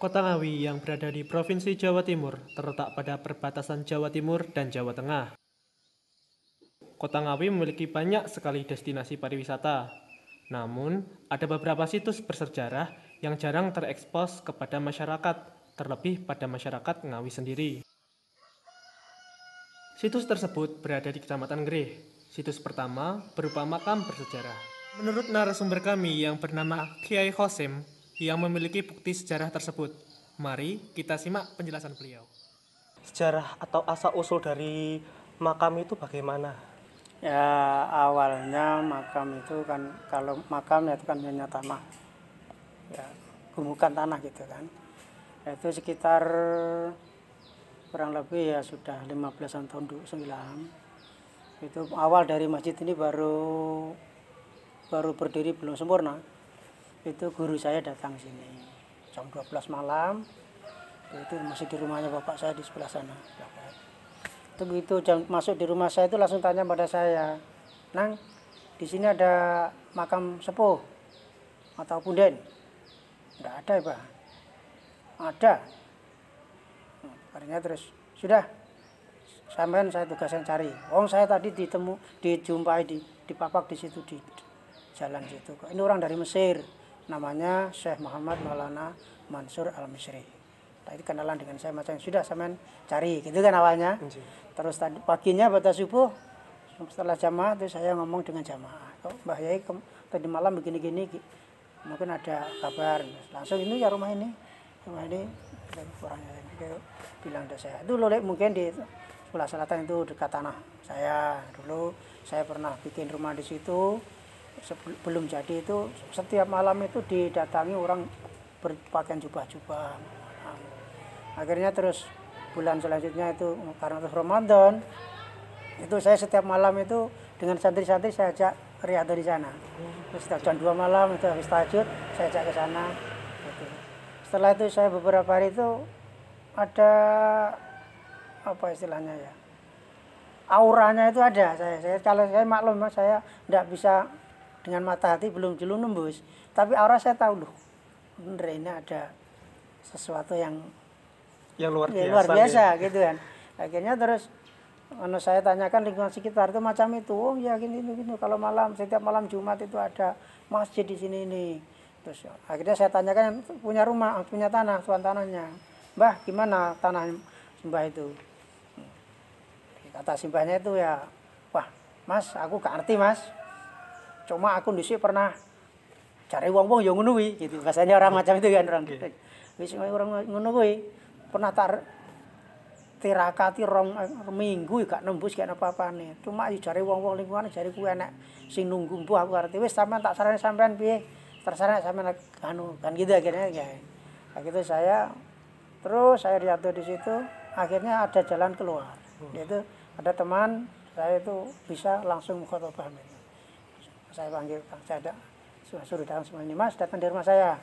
Kota Ngawi yang berada di Provinsi Jawa Timur terletak pada perbatasan Jawa Timur dan Jawa Tengah. Kota Ngawi memiliki banyak sekali destinasi pariwisata. Namun, ada beberapa situs bersejarah yang jarang terekspos kepada masyarakat, terlebih pada masyarakat Ngawi sendiri. Situs tersebut berada di Kecamatan Greh. Situs pertama berupa makam bersejarah. Menurut narasumber kami yang bernama Kiai Khosim, yang memiliki bukti sejarah tersebut. Mari kita simak penjelasan beliau. Sejarah atau asal-usul dari makam itu bagaimana? Ya awalnya makam itu kan, kalau makam itu kan hanya tanah, ya gundukan tanah gitu kan. Itu sekitar kurang lebih ya sudah 15-an tahun dulu silam. Itu awal dari masjid ini baru berdiri, belum sempurna. Itu guru saya datang sini jam 12 malam. Itu masih di rumahnya bapak saya di sebelah sana. Itu begitu jam masuk di rumah saya itu langsung tanya pada saya, "Nang, di sini ada makam sepuh atau punden?" "Enggak ada, ya, Pak." "Ada." Akhirnya terus, "Sudah, sampean saya tugasan cari. Saya tadi dijumpai di papak di situ di jalan situ. Ini orang dari Mesir, namanya Syekh Muhammad Maulana Mansur Al-Misri. Tadi kenalan dengan saya macam sudah sampean cari gitu kan awalnya. Terus tadi paginya pada subuh setelah jamaah itu saya ngomong dengan jamaah. "Kok Mbah Yai tadi malam begini-gini, mungkin ada kabar." Langsung ini ya rumah ini orangnya bilang ke saya. Itu loh mungkin di sebelah selatan itu dekat tanah saya. Dulu saya pernah bikin rumah di situ. Belum jadi itu setiap malam itu didatangi orang berpakaian jubah-jubah. Akhirnya terus bulan selanjutnya itu karena terus Ramadan, itu saya setiap malam itu dengan santri-santri saya ajak riyadhah di sana. Terus jam 2 malam itu habis tahajud saya ajak ke sana. Gitu. Setelah itu saya beberapa hari itu ada apa istilahnya ya, auranya itu ada. Saya kalau saya maklum saya tidak bisa dengan mata hati belum nembus, tapi aura saya tahu loh, bener ini ada sesuatu yang Luar biasa, luar biasa gitu kan. Akhirnya terus saya tanyakan lingkungan sekitar itu macam itu. Oh ya gini. Kalau malam setiap malam Jumat itu ada masjid di sini ini. Terus akhirnya saya tanyakan punya rumah, punya tanah, tuan tanahnya. "Mbah, gimana tanah Mbah itu?" Kata simbahnya itu ya, "Wah, Mas, aku gak ngerti, Mas. Cuma aku dhisik pernah cari wong-wong ya ngono kuwi." Gitu. Bahasanya orang macam itu kan orang. Wis orang ngono kuwi. Pernah tak tirakati minggu gak nembus gak apa-apane. Cuma cari wong-wong lingkungan cari kuwi enek sing nunggu mbuh aku arti wis sampean tak sarane sampean piye? Terserah sampean kan gitu akhirnya ya. Begitu saya riyadhah di situ, akhirnya ada jalan keluar. Yaitu ada teman saya itu bisa langsung khotbah. Saya panggil, saya suruh datang semua ini, "Mas, datang di rumah saya.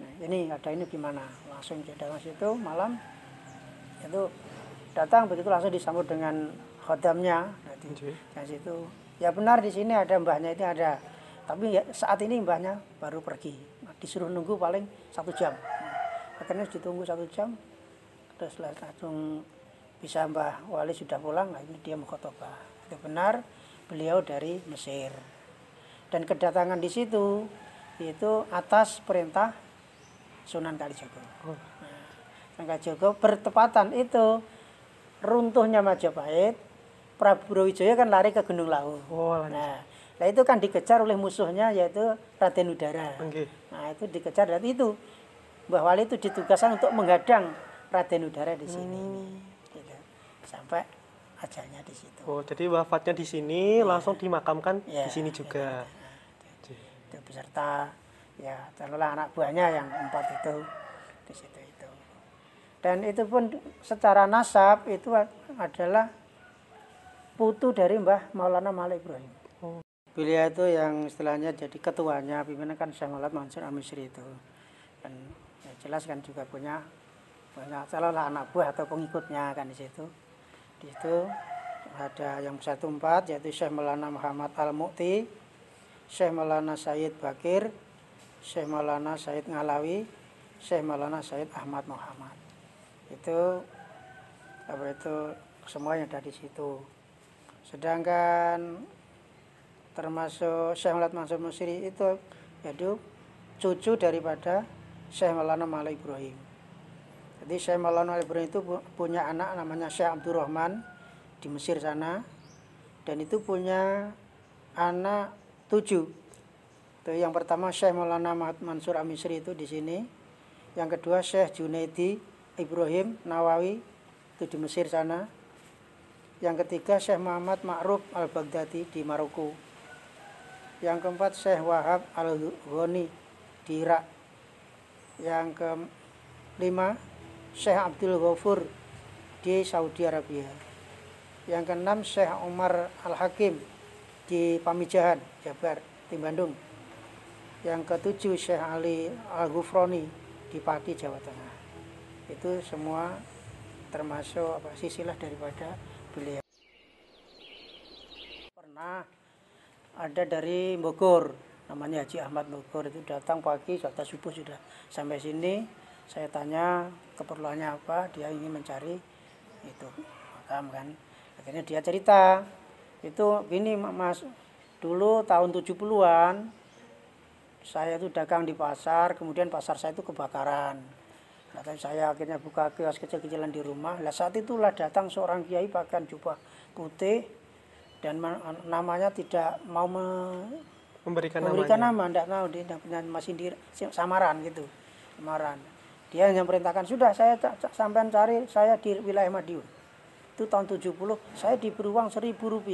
Nah, ini ada ini gimana?" Langsung datang situ malam itu datang begitu langsung disambut dengan khodamnya. Di situ ya benar di sini ada mbahnya itu ada, tapi ya, saat ini mbahnya baru pergi. Disuruh nunggu paling 1 jam. Akhirnya ditunggu 1 jam, terus langsung bisa Mbah Wali sudah pulang. Nah, ini dia mengkhotbah. Itu benar beliau dari Mesir. Dan kedatangan di situ itu atas perintah Sunan Kalijaga. Sunan Kalijaga bertepatan itu runtuhnya Majapahit, Prabu Brawijaya kan lari ke Gunung Lawu. Nah itu kan dikejar oleh musuhnya yaitu Raden Udara. Nah itu dikejar dan itu Mbah Wali itu ditugaskan untuk menghadang Raden Udara di sini. Gitu. Sampai ajalnya di situ. Oh, jadi wafatnya di sini langsung dimakamkan di sini juga. Itu beserta ya taruhlah anak buahnya yang 4 itu di situ itu. Dan itu pun secara nasab itu adalah putu dari Mbah Maulana Malik Ibrahim. Beliau itu yang istilahnya jadi ketuanya pimpinan kan Syekh Muhammad Mansur Al-Misri itu. Dan ya jelas kan juga punya calonlah anak buah atau pengikutnya kan di situ. Di situ ada yang 1/4 yaitu Syekh Maulana Muhammad Al-Mu'ti, Syekh Maulana Sayyid Bakir, Syekh Maulana Sayyid Ngalawi, Syekh Maulana Said Ahmad Muhammad. Itu semua yang ada di situ. Sedangkan termasuk Syekh Maulana Mansur Musri itu yaitu cucu daripada Syekh Maulana Maula Ibrahim. Jadi Syekh Maulana Maula Ibrahim itu punya anak namanya Syekh Abdurrahman di Mesir sana, dan itu punya anak 7. Itu yang pertama Syekh Maulana Mansur Al-Misri itu di sini. Yang kedua Syekh Junaidi Ibrahim Nawawi itu di Mesir sana. Yang ketiga Syekh Muhammad Ma'ruf Al-Baghdadi di Maroko. Yang keempat Syekh Wahab Al-Ghani di Irak. Yang kelima Syekh Abdul Ghafur di Saudi Arabia. Yang keenam Syekh Umar Al-Hakim di Pamijahan, Jabar, di Bandung. Yang ketujuh Syekh Ali Al-Ghufroni di Pati, Jawa Tengah. Itu semua termasuk silsilah daripada beliau. Pernah ada dari Bogor, namanya Haji Ahmad Bogor, itu datang pagi, sudah subuh sudah sampai sini. Saya tanya keperluannya apa, dia ingin mencari itu makam kan. Akhirnya dia cerita, itu gini Mas, dulu tahun 70-an saya itu dagang di pasar, kemudian pasar saya itu kebakaran. Nah, saya akhirnya buka kios kecil-kecilan di rumah. Lah saat itulah datang seorang kiai pakaian jubah putih dan namanya tidak mau memberikan nama, tidak tahu dia masih di samaran gitu, samaran. Dia hanya perintahkan, sudah saya sampean cari saya di wilayah Madiun. Itu tahun 70, saya diberi uang Rp1.000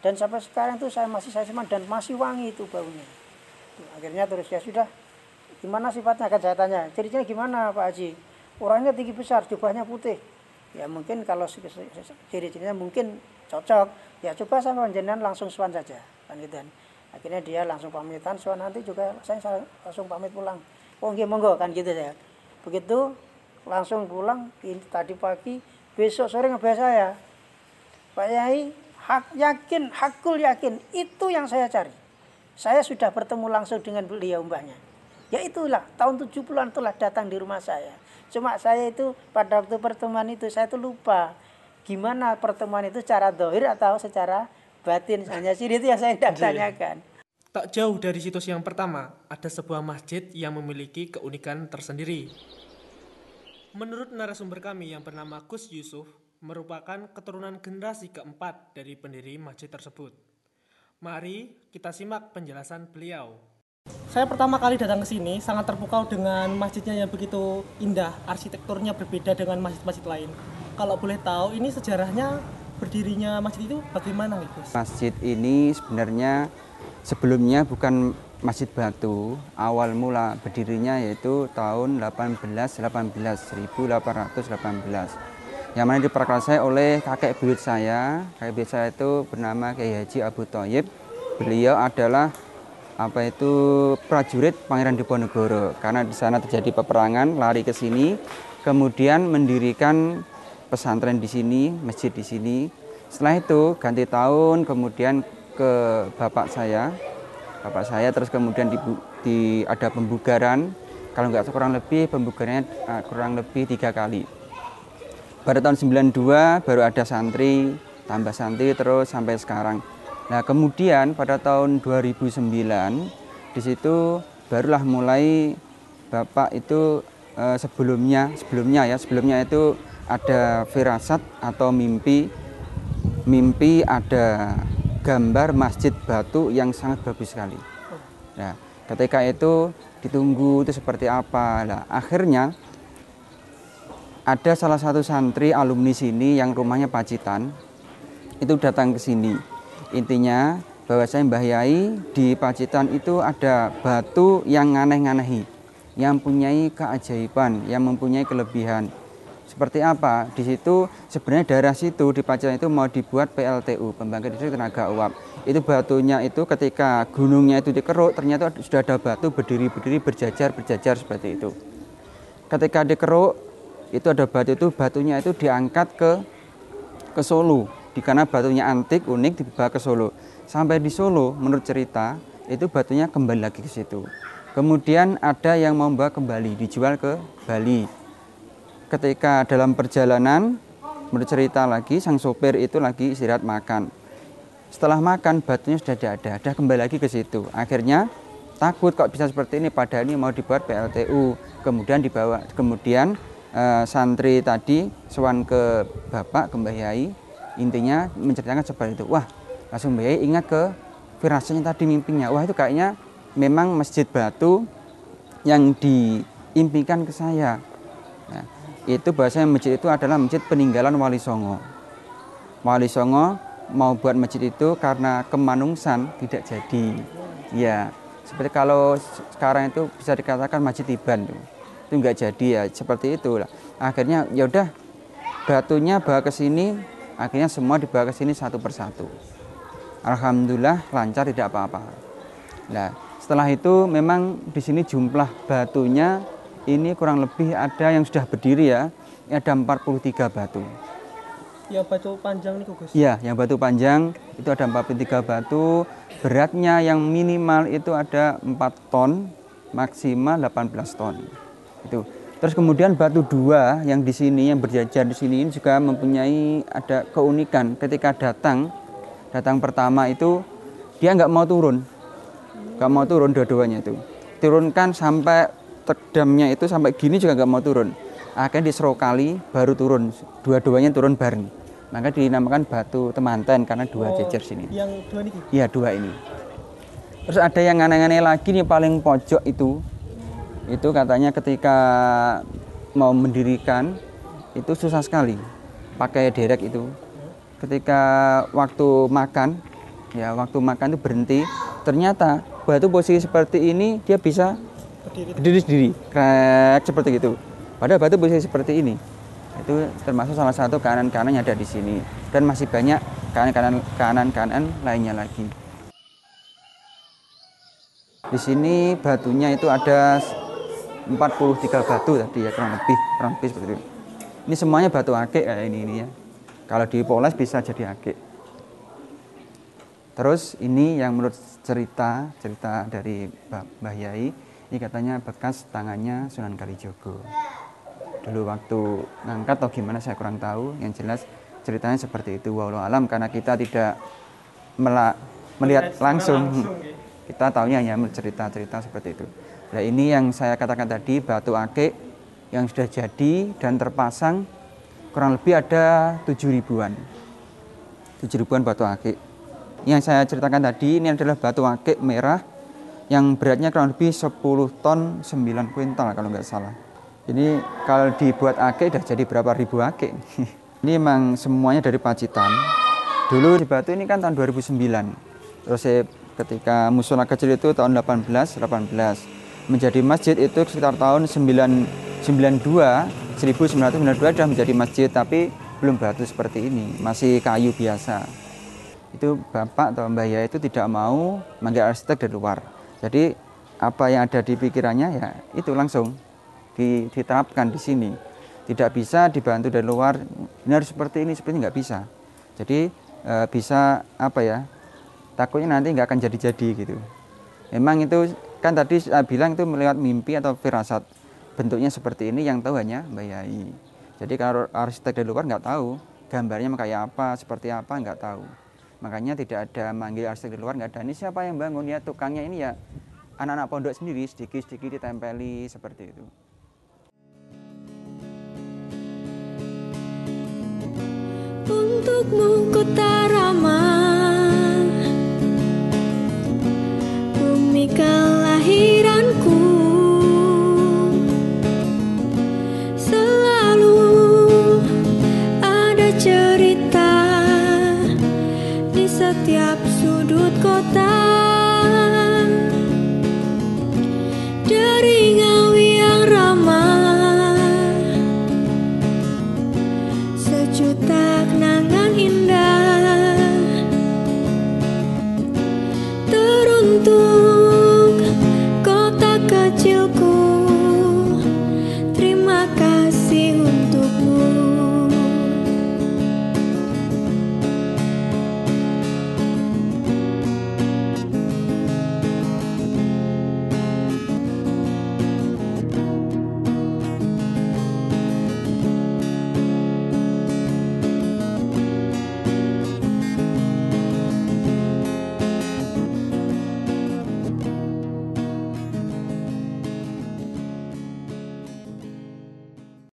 dan sampai sekarang itu saya simpan dan masih wangi itu baunya. Tuh, akhirnya terus ya sudah, gimana sifatnya kan saya tanya, ciri-cirinya gimana Pak Haji? Orangnya tinggi besar, jubahnya putih. Ya mungkin kalau ciri-cirinya mungkin cocok, ya coba sama jenengan langsung sowan saja kan gitu kan. Akhirnya dia langsung pamitan, sowan nanti juga saya langsung pamit pulang. Oh nggih monggo kan gitu ya. Begitu langsung pulang tadi pagi, besok sore ngebahas saya. Pak Yai, hakul yakin itu yang saya cari. Saya sudah bertemu langsung dengan beliau mbahnya. Ya itulah, tahun 70-an itulah datang di rumah saya. Cuma saya itu pada waktu pertemuan itu saya itu lupa. Gimana pertemuan itu secara zahir atau secara batin. Hanya sih itu yang saya tidak tanyakan. Tak jauh dari situs yang pertama, ada sebuah masjid yang memiliki keunikan tersendiri. Menurut narasumber kami yang bernama Gus Yusuf, merupakan keturunan generasi keempat dari pendiri masjid tersebut. Mari kita simak penjelasan beliau. Saya pertama kali datang ke sini sangat terpukau dengan masjidnya yang begitu indah, arsitekturnya berbeda dengan masjid-masjid lain. Kalau boleh tahu, ini sejarahnya berdirinya masjid itu bagaimana nih Gus? Masjid ini sebenarnya sebelumnya bukan masjid batu, awal mula berdirinya yaitu tahun 1818. Yang mana diperkarsai oleh kakek buyut saya. Kakek buyut saya itu bernama Kiai Haji Abu Thayyib. Beliau adalah prajurit Pangeran Diponegoro. Karena di sana terjadi peperangan, lari ke sini, kemudian mendirikan pesantren di sini, masjid di sini. Setelah itu ganti tahun, kemudian ke bapak saya terus kemudian ada pembugaran. Kalau nggak kurang lebih pembugarannya kurang lebih 3 kali. Pada tahun 92 baru ada santri, tambah santri terus sampai sekarang. Nah kemudian pada tahun 2009 di situ barulah mulai Bapak itu sebelumnya itu ada firasat atau mimpi ada gambar masjid batu yang sangat bagus sekali. Nah ketika itu ditunggu itu seperti apa. Nah akhirnya ada salah satu santri alumni sini yang rumahnya Pacitan itu datang ke sini. Intinya bahwa saya Mbah Yai di Pacitan itu ada batu yang nganeh-nganehi, yang mempunyai keajaiban, yang mempunyai kelebihan. Seperti apa? Di situ sebenarnya daerah situ di Pacitan itu mau dibuat PLTU, pembangkit listrik tenaga uap. Itu batunya itu ketika gunungnya itu dikeruk, ternyata sudah ada batu berdiri berjajar seperti itu. Ketika dikeruk itu ada batunya itu diangkat ke Solo. Karena batunya antik, unik dibawa ke Solo. Sampai di Solo menurut cerita itu batunya kembali lagi ke situ. Kemudian ada yang mau membawa kembali, dijual ke Bali. Ketika dalam perjalanan, menurut cerita lagi, sang sopir itu lagi istirahat makan. Setelah makan, batunya sudah tidak ada kembali lagi ke situ. Akhirnya takut kok bisa seperti ini, padahal ini mau dibuat PLTU. Kemudian santri tadi sowan ke bapak, ke Mbah Yai, intinya menceritakan seperti itu. Wah, langsung Mbah Yai ingat ke firasatnya tadi, mimpinya. Wah, itu kayaknya memang masjid batu yang diimpikan ke saya. Nah, itu bahasanya masjid itu adalah masjid peninggalan Wali Songo. Wali Songo mau buat masjid itu karena kemanungsan tidak jadi. Ya, seperti kalau sekarang itu bisa dikatakan Masjid Iban tuh. Itu nggak jadi ya, seperti itu lah. Akhirnya ya udah batunya bawa ke sini, akhirnya semua dibawa ke sini satu persatu. Alhamdulillah lancar, tidak apa-apa. Nah, setelah itu memang di sini jumlah batunya ini kurang lebih ada yang sudah berdiri ya. Ada 43 batu. Ya batu panjang nih Gus. Iya, yang batu panjang itu ada 43 batu. Beratnya yang minimal itu ada 4 ton, maksimal 18 ton. Itu. Terus kemudian batu dua yang di sini, yang berjajar di sini ini juga mempunyai ada keunikan. Ketika datang pertama itu dia nggak mau turun. Nggak mau turun dua-duanya itu. Turunkan sampai terdamnya itu sampai gini juga nggak mau turun. Akhirnya diserokali baru turun, dua-duanya turun bareng. Maka dinamakan batu temanten karena dua jejer sini. Yang dua ini? Iya, dua ini. Terus ada yang aneh-aneh lagi nih, paling pojok itu katanya ketika mau mendirikan itu susah sekali pakai derek itu. Ketika waktu makan itu berhenti, ternyata batu posisi seperti ini dia bisa berdiri sendiri, krek seperti gitu. Padahal batu posisi seperti ini itu termasuk salah satu kanan-kanan yang ada di sini, dan masih banyak kanan-kanan lainnya lagi. Di sini batunya itu ada 43 batu tadi ya, kurang lebih seperti itu. Ini semuanya batu akik kayak ini ya. Kalau dipoles bisa jadi akik. Terus ini yang menurut cerita dari Mbah Yai, ini katanya bekas tangannya Sunan Kalijogo. Dulu waktu ngangkat atau gimana saya kurang tahu, yang jelas ceritanya seperti itu. Wallahu alam, karena kita tidak melihat langsung. Kita tahunya hanya cerita-cerita seperti itu. Nah, ini yang saya katakan tadi, batu akik yang sudah jadi dan terpasang kurang lebih ada 7.000-an. 7.000-an batu akik. Yang saya ceritakan tadi ini adalah batu akik merah yang beratnya kurang lebih 10 ton 9 kuintal kalau nggak salah. Ini kalau dibuat akik udah jadi berapa ribu akik. Ini memang semuanya dari Pacitan. Dulu di Batu ini kan tahun 2009. Terus ketika musola kecil itu tahun 1818. Menjadi masjid itu sekitar tahun 1992 sudah menjadi masjid, tapi belum batu seperti ini, masih kayu biasa. Itu Bapak atau Mbah Yai itu tidak mau manggil arsitek dari luar. Jadi apa yang ada di pikirannya ya itu langsung diterapkan di sini. Tidak bisa dibantu dari luar, ini harus seperti ini nggak bisa. Jadi bisa apa ya, takutnya nanti nggak akan jadi-jadi gitu. Memang itu kan tadi saya bilang itu melewat mimpi atau firasat. Bentuknya seperti ini yang tahu hanya Mbah Yai. Jadi kalau arsitek dari luar nggak tahu gambarnya kayak apa, seperti apa, nggak tahu. Makanya tidak ada manggil arsitek dari luar, nggak ada. Ini siapa yang bangun ya, tukangnya ini ya anak-anak pondok sendiri, sedikit-sedikit ditempeli seperti itu. Untukmu kota ramah, bumi kelahiranku, selalu ada cerita di setiap sudut kota.